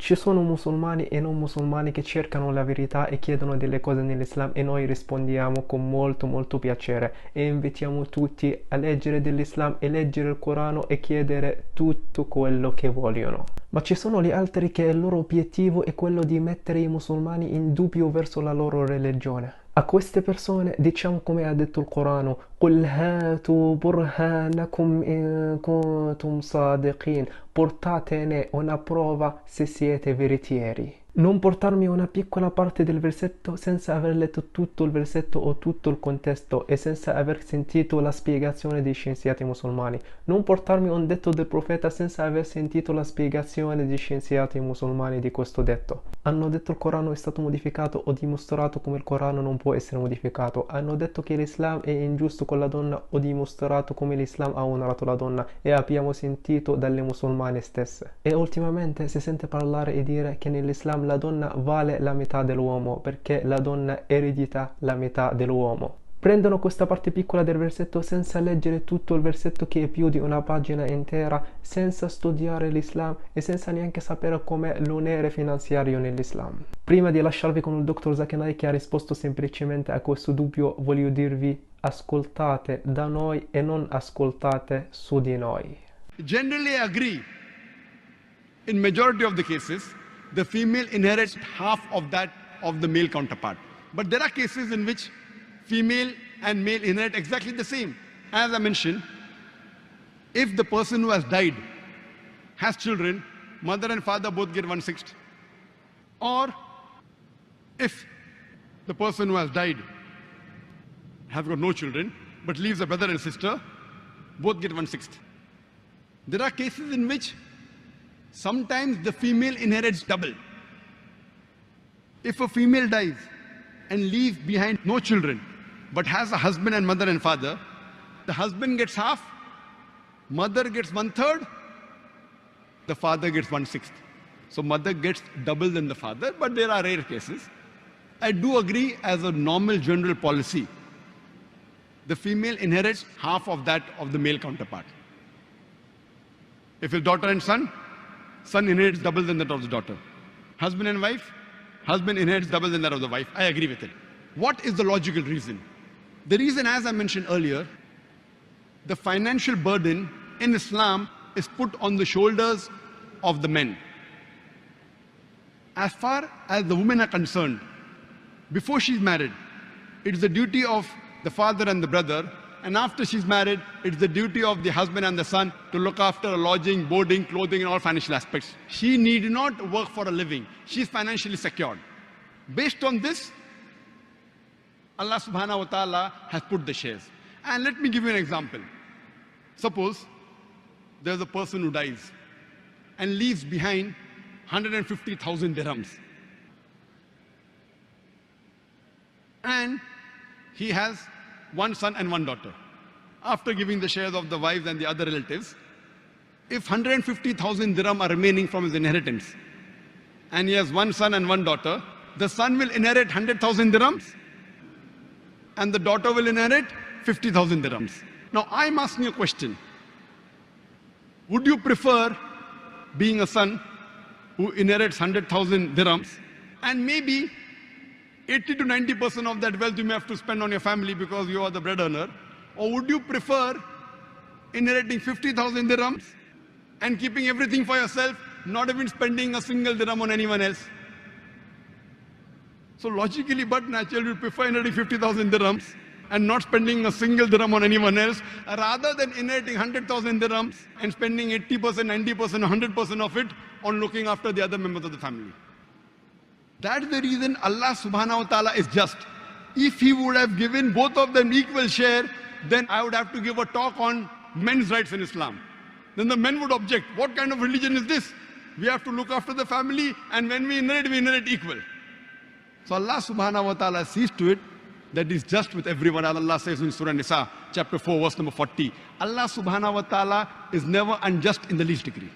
Ci sono musulmani e non musulmani che cercano la verità e chiedono delle cose nell'Islam e noi rispondiamo con molto piacere e invitiamo tutti a leggere dell'Islam e leggere il Corano e chiedere tutto quello che vogliono. Ma ci sono gli altri che il loro obiettivo è quello di mettere i musulmani in dubbio verso la loro religione. A queste persone diciamo come ha detto il Corano: قُلْ هَاتُوا بُرْهَانَكُمْ إِن كُنتُمْ صَادِقِينَ. Portatene una prova se siete veritieri. Non portarmi una piccola parte del versetto senza aver letto tutto il versetto o tutto il contesto e senza aver sentito la spiegazione dei scienziati musulmani. Non portarmi un detto del profeta senza aver sentito la spiegazione dei scienziati musulmani di questo detto. Hanno detto il Corano è stato modificato, ho dimostrato come il Corano non può essere modificato. Hanno detto che l'Islam è ingiusto con la donna, ho dimostrato come l'Islam ha onorato la donna e abbiamo sentito dalle musulmane stesse. E ultimamente si sente parlare e dire che nell'Islam la donna vale la metà dell'uomo perché la donna eredita la metà dell'uomo. Prendono questa parte piccola del versetto senza leggere tutto il versetto che è più di una pagina intera, senza studiare l'Islam e senza neanche sapere com'è l'onere finanziario nell'Islam. Prima di lasciarvi con il dottor Zakenai che ha risposto semplicemente a questo dubbio, voglio dirvi: ascoltate da noi e non ascoltate su di noi. Generally agree, in majority of the cases, the female inherits half of that of the male counterpart. But there are cases in which female and male inherit exactly the same. As I mentioned, if the person who has died has children, mother and father both get 1/6. Or if the person who has died has got no children but leaves a brother and sister, both get 1/6. There are cases in which sometimes the female inherits double. If a female dies and leaves behind no children, but has a husband and mother and father, the husband gets half, mother gets 1/3, the father gets 1/6. So mother gets double than the father, but there are rare cases. I do agree as a normal general policy, the female inherits half of that of the male counterpart. If it's daughter and son inherits double than that of the daughter. Husband and wife, husband inherits double than that of the wife. I agree with it. What is the logical reason? The reason, as I mentioned earlier, the financial burden in Islam is put on the shoulders of the men. As far as the women are concerned, before she's married, it is the duty of the father and the brother, and after she's married, it's the duty of the husband and the son to look after lodging, boarding, clothing, and all financial aspects. She need not work for a living. She's financially secured. Based on this, Allah subhanahu wa ta'ala has put the shares. And let me give you an example. Suppose there's a person who dies and leaves behind 150,000 dirhams. And he has one son and one daughter. After giving the shares of the wives and the other relatives, if 150,000 dirham are remaining from his inheritance, and he has one son and one daughter, the son will inherit 100,000 dirhams, and the daughter will inherit 50,000 dirhams. Now I'm asking you a question. Would you prefer being a son who inherits 100,000 dirhams, and maybe 80 to 90% of that wealth you may have to spend on your family because you are the bread earner? Or would you prefer inheriting 50,000 dirhams and keeping everything for yourself, not even spending a single dirham on anyone else? So logically, but naturally, you prefer inheriting 50,000 dirhams and not spending a single dirham on anyone else, rather than inheriting 100,000 dirhams and spending 80%, 90%, 100% of it on looking after the other members of the family. That's the reason Allah subhanahu wa ta'ala is just. If He would have given both of them equal share, then I would have to give a talk on men's rights in Islam. Then the men would object. What kind of religion is this? We have to look after the family, and when we inherit equal. So Allah subhanahu wa ta'ala sees to it that is just with everyone. As Allah says in Surah Nisa, chapter 4, verse number 40. Allah subhanahu wa ta'ala is never unjust in the least degree.